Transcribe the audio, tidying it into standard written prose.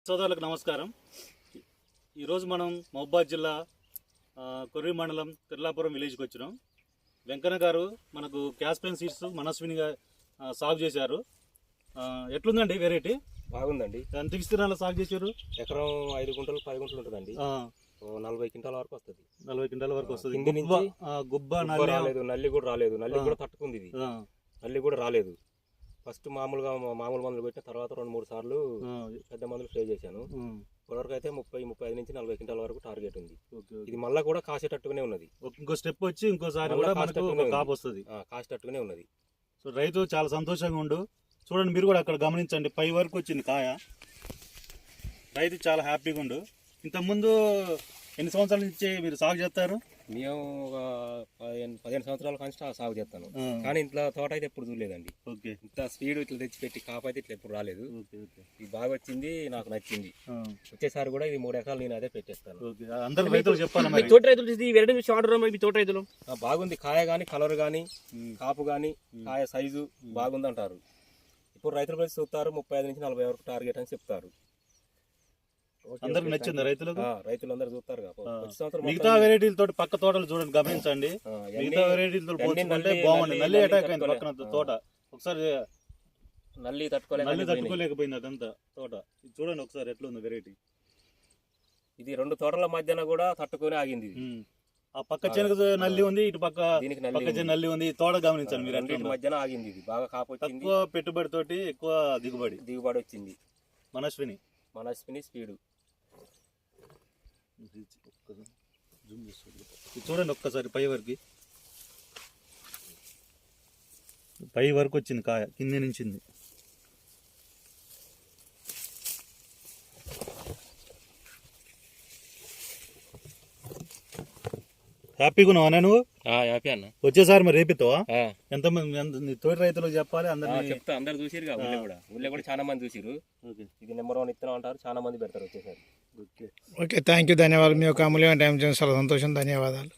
సోదరులకు నమస్కారం. ఈరోజు మనం మహబూబాబాద్ జిల్లా కొర్రి మండలం తిర్లాపురం విలేజ్కి వచ్చినాం. వెంకన్న గారు మనకు క్యాస్పెన్ సీడ్స్ మనస్వినిగా సాగు చేశారు. ఎట్లుందండి వెరైటీ? బాగుందండి. ఎంత విస్తీర్ణాలు సాగు చేశారు? ఎకరం 5 గుంటలు 10 గుంటలు ఉంటుందండి. 40 క్వింటాల వరకు వస్తుంది. 40 క్వింటాల వరకు వస్తుంది. కింది నుంచి గుబ్బ రాలేదు, నల్లి కూడా రాలేదు. నల్లి కూడా తట్టుకుంది. ఇది నల్లి కూడా రాలేదు. ఫస్ట్ మామూలు మందులు పెట్టిన తర్వాత 2-3 సార్లు పెద్ద మందులు స్ప్రే చేశాను. ఇప్పటివరకు అయితే 30-35 నుంచి 40 క్వింటాల వరకు టార్గెట్ ఉంది. ఇది మళ్ళీ కూడా కాసేటట్టుగానే ఉన్నది. ఇంకో స్టెప్ వచ్చి ఇంకోసారి కూడా కాపు వస్తుంది, కాసేటట్టుగానే ఉన్నది. సో రైతు చాలా సంతోషంగా ఉండు. చూడండి, మీరు కూడా అక్కడ గమనించండి, పై వరకు వచ్చింది కాయ. రైతు చాలా హ్యాపీగా ఉండు. ఇంతకుముందు ఎన్ని సంవత్సరాల నుంచి మీరు సాగు చేస్తారు? మేము ఒక 15 సంవత్సరాల నుంచి సాగు చేస్తాను. కానీ ఇంట్లో తోట అయితే ఎప్పుడు చూడలేదండి. ఇంత స్పీడ్ ఇట్లా తెచ్చిపెట్టి కాపు అయితే ఇట్లా ఎప్పుడు రాలేదు. ఇది బాగా వచ్చింది, నాకు నచ్చింది. వచ్చేసారి కూడా ఇది 3 ఎకరాలు నేను అదే పెట్టేస్తాను. అందరూ రైతులు చెప్పాలి, తోట రైతులు బాగుంది. కాయ గానీ, కలర్ గానీ, కాపు గానీ, కాయ సైజు బాగుంది అంటారు. ఇప్పుడు రైతులు కలిసి చూస్తారు 35 నుంచి 40 వరకు టార్గెట్ అని చెప్తారు. అందరికి నచ్చింది రైతులకు? రైతులందరూ చూస్తారు. మిగతా వెరైటీలతో పక్క తోటలు చూడండి, గమనించండి. మిగతా వెరైటీలతో పోల్చుకుంటే బాగుంది. నల్లి అటాక్ అయింది పక్కన తోట. ఒకసారి నల్లి తట్టుకోలేకపోయింది అదంతా తోట. చూడండి ఒకసారి ఎట్లా ఉంది వెరైటీ. ఇది 2 తోటల మధ్యన కూడా తట్టుకొని ఆగింది. ఆ పక్క చెనక నల్లి ఉంది, ఇటు పక్క నల్లి ఉంది. తోట గమనించండి మీరు. రెండింటి మధ్యన ఆగింది. ఇది బాగా కాపు వచ్చింది. ఎక్కువ పెట్టుబడి తోటి ఎక్కువ దిగుబడి వచ్చింది. మనస్విని స్పీడ్ చూడండి ఒక్కసారి. పై వరకు వచ్చింది కాయ, కింది నుంచింది. హ్యాపీగా ఉన్నావా నువ్వు? హ్యాపీ అన్న. వచ్చేసారి మరి రేపిస్తావా? ఎంతమంది తోటి రైతులకు చెప్పాలి? చెప్తా, అందరు చూసిరు. ఊళ్ళో కూడా చాలా మంది చూసిరు. ఇది నెంబర్ 1 ఇత్తనం అంటారు, చాలా మంది పెడతారు వచ్చేసారి. ఓకే, థ్యాంక్ యూ, ధన్యవాదాలు. మీ యొక్క అమూల్యమైన టైం చాలా సంతోషం, ధన్యవాదాలు.